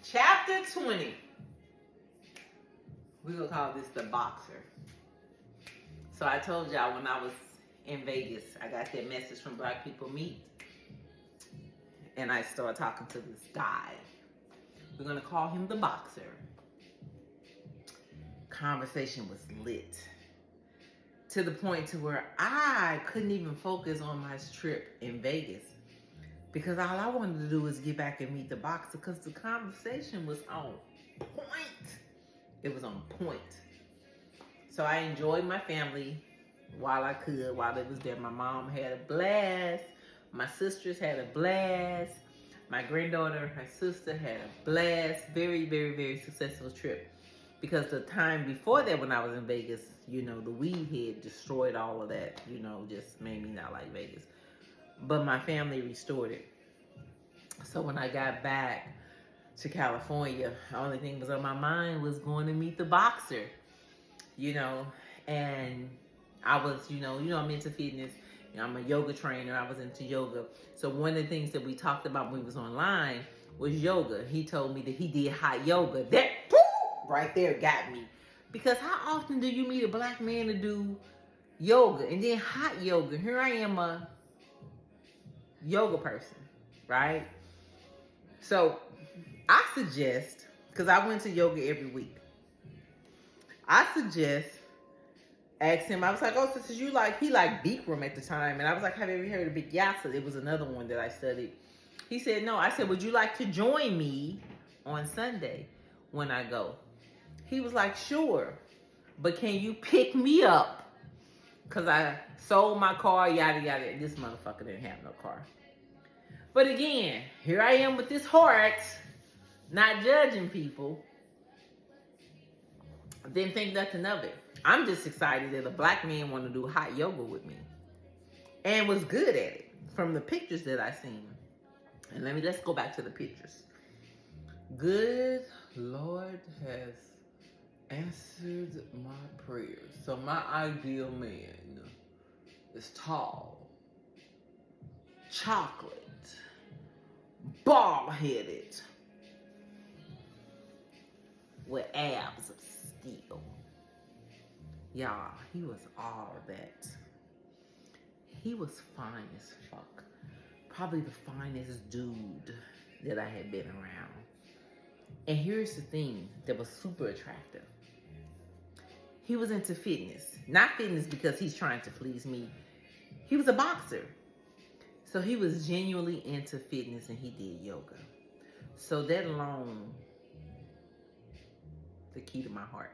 Chapter 20. We're going to call this the boxer. So I told y'all when I was in Vegas, I got that message from Black People Meet. And I started talking to this guy. We're going to call him the boxer. Conversation was lit. To the point to where I couldn't even focus on my trip in Vegas. Because all I wanted to do was get back and meet the boxer because the conversation was on point. It was on point. So I enjoyed my family while I could, while they was there. My mom had a blast. My sisters had a blast. My granddaughter, her sister had a blast. Very, very, very successful trip. Because the time before that when I was in Vegas, you know, the weed had destroyed all of that. You know, just made me not like Vegas. But my family restored it. So when I got back to California, the only thing was on my mind was going to meet the boxer, you know, and I was, you know, I'm into fitness. You know, I'm a yoga trainer. I was into yoga. So one of the things that we talked about when we was online was yoga. He told me that he did hot yoga. That right there got me. Because how often do you meet a black man to do yoga and then hot yoga? Here I am, a yoga person, right? So I suggest, because I went to yoga every week, I suggest ask him. I was like, oh, since you like, he liked Bikram at the time, and I was like, have you ever heard of Vinyasa? It was another one that I studied. He said no. I said, would you like to join me on Sunday when I go? He was like, sure, but can you pick me up? Because I sold my car, yada yada. This motherfucker didn't have no car. But again, here I am with this heart, not judging people. Didn't think nothing of it. I'm just excited that a black man want to do hot yoga with me. And was good at it from the pictures that I seen. And let's go back to the pictures. Good Lord has answered my prayers. So my ideal man is tall, chocolate, bald-headed, with abs of steel. Y'all, he was all that. He was fine as fuck. Probably the finest dude that I had been around. And here's the thing that was super attractive. He was into fitness. Not fitness because he's trying to please me. He was a boxer. So he was genuinely into fitness and he did yoga. So that alone, the key to my heart.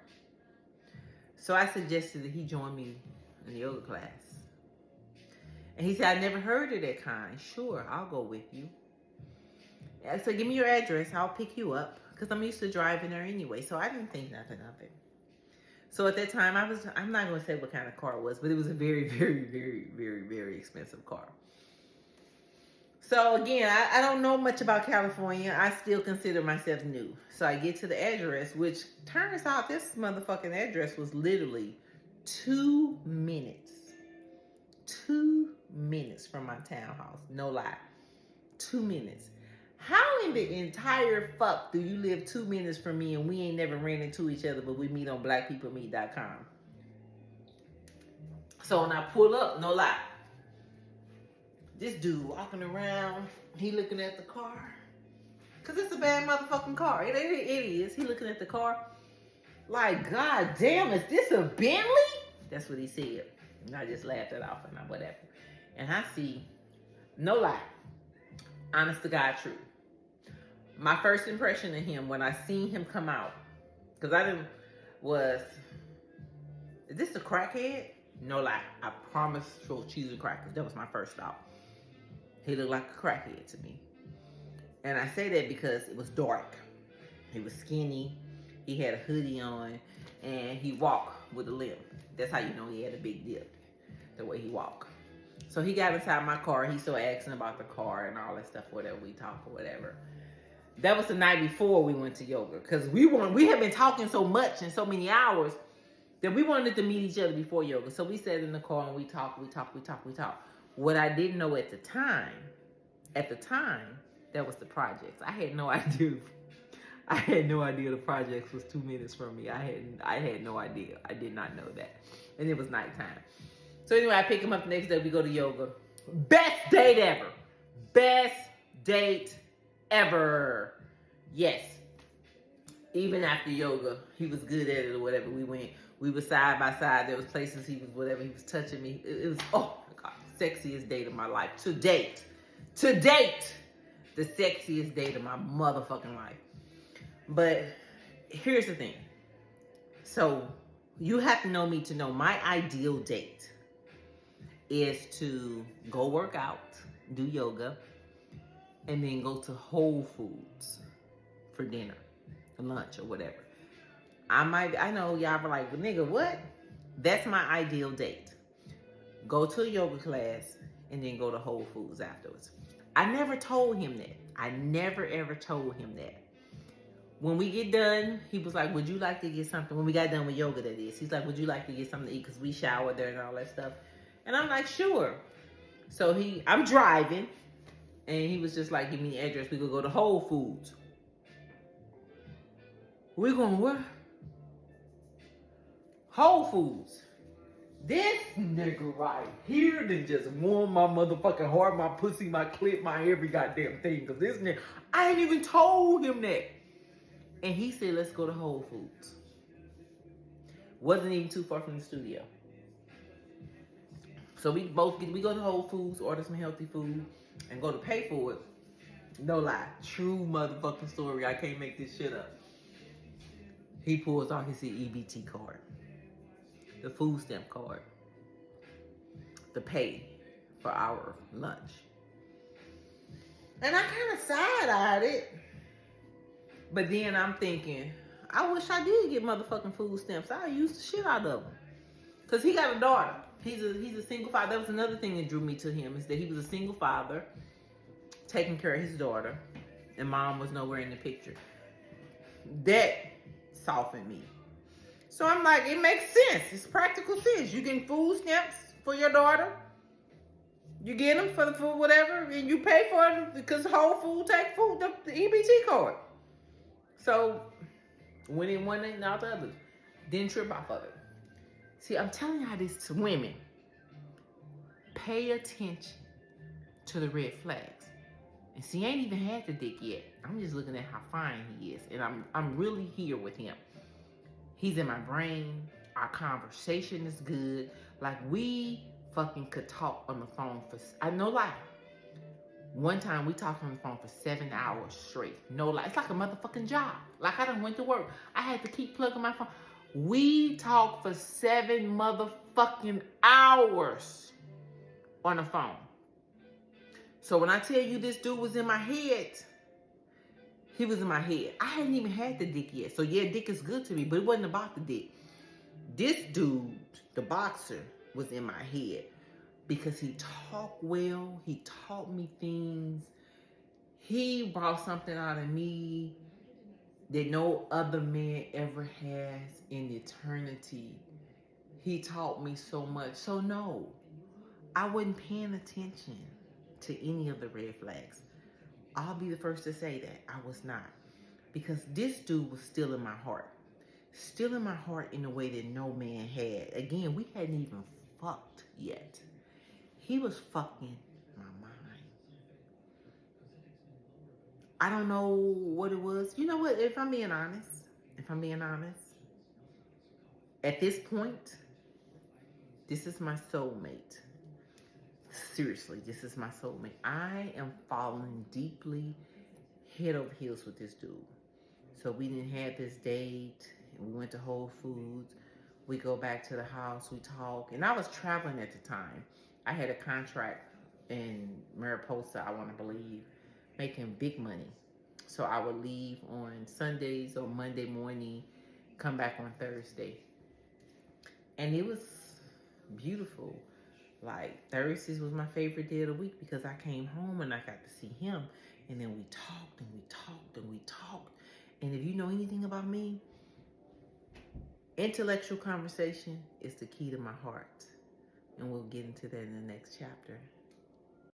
So I suggested that he join me in the yoga class. And he said, I never heard of that kind. Sure, I'll go with you. I said, give me your address. I'll pick you up. Because I'm used to driving there anyway. So I didn't think nothing of it. So at that time, I'm not going to say what kind of car it was, but it was a very, very, very, very, very expensive car. So again, I don't know much about California. I still consider myself new. So I get to the address, which turns out this motherfucking address was literally 2 minutes. 2 minutes from my townhouse. No lie. 2 minutes. How in the entire fuck do you live 2 minutes from me and we ain't never ran into each other, but we meet on blackpeoplemeet.com? So when I pull up, no lie, this dude walking around, he looking at the car. Cause it's a bad motherfucking car. It is. He looking at the car like, God damn, is this a Bentley? That's what he said. And I just laughed it off and whatever. And I see, no lie, honest to God truth. My first impression of him when I seen him come out, because is this a crackhead? No lie, I promise for cheese and crackers. That was my first thought. He looked like a crackhead to me. And I say that because it was dark. He was skinny. He had a hoodie on. And he walked with a limp. That's how you know he had a big dip. The way he walked. So he got inside my car. He started asking about the car and all that stuff. Whatever we talk or whatever. That was the night before we went to yoga. Because we had been talking so much and so many hours that we wanted to meet each other before yoga. So we sat in the car and we talked. What I didn't know at the time, that was the projects. I had no idea. I had no idea the projects was 2 minutes from me. I had no idea. I did not know that. And it was nighttime. So anyway, I pick him up the next day. We go to yoga. Best date ever. Best date ever. Yes. Even after yoga, he was good at it or whatever. We were side by side. There was places he was whatever. He was touching me. It was, oh my God, sexiest date of my life. To date. The sexiest date of my motherfucking life. But here's the thing. So you have to know me to know my ideal date is to go work out, do yoga, and then go to Whole Foods for dinner, lunch, or whatever. I know y'all were like, well, nigga, what? That's my ideal date. Go to a yoga class and then go to Whole Foods afterwards. I never told him that. I never ever told him that. When we get done, he was like, would you like to get something? When we got done with yoga, that is. He's like, would you like to get something to eat? Because we showered there and all that stuff. And I'm like, sure. So I'm driving. And he was just like, give me the address. We could go to Whole Foods. We going where? Whole Foods. This nigga right here done just warm my motherfucking heart, my pussy, my clit, my every goddamn thing. Because this nigga, I ain't even told him that. And he said, let's go to Whole Foods. Wasn't even too far from the studio. So we go to Whole Foods, order some healthy food, and go to pay for it. No lie. True motherfucking story. I can't make this shit up. He pulls out his EBT card. The food stamp card. The pay for our lunch. And I kind of side-eyed it. But then I'm thinking, I wish I did get motherfucking food stamps. I use the shit out of them. Because he got a daughter. He's a single father. That was another thing that drew me to him, is that he was a single father taking care of his daughter. And mom was nowhere in the picture. That softened me. So I'm like, it makes sense. It's practical sense. You getting food stamps for your daughter. You get them for the food, whatever, and you pay for it because Whole Food take food, the EBT card. So, went in one and out the other. Didn't trip off of it. See, I'm telling y'all this to women. Pay attention to the red flags. And see, I ain't even had the dick yet. I'm just looking at how fine he is. And I'm really here with him. He's in my brain. Our conversation is good. Like, we fucking could talk on the phone for, I no lie. One time we talked on the phone for 7 hours straight. No lie. It's like a motherfucking job. Like, I done went to work. I had to keep plugging my phone. We talked for 7 motherfucking hours on the phone. So when I tell you this dude was in my head, he was in my head. I hadn't even had the dick yet. So yeah, dick is good to me, but it wasn't about the dick. This dude, the boxer, was in my head because he talked well. He taught me things. He brought something out of me that no other man ever has in eternity. He taught me so much. So no, I wasn't paying attention to any of the red flags. I'll be the first to say that I was not. Because this dude was still in my heart. Still in my heart in a way that no man had. Again, we hadn't even fucked yet. He was fucking my mind. I don't know what it was. You know what? If I'm being honest, at this point, this is my soulmate. Seriously, this is my soulmate. I am falling deeply head over heels with this dude. So we didn't have this date. We went to Whole Foods. We go back to the house. We talk. And I was traveling at the time. I had a contract in Mariposa, I want to believe, making big money. So I would leave on Sundays or Monday morning, come back on Thursday. And it was beautiful. Like, Thursdays was my favorite day of the week because I came home and I got to see him. And then we talked and we talked and we talked. And if you know anything about me, intellectual conversation is the key to my heart. And we'll get into that in the next chapter.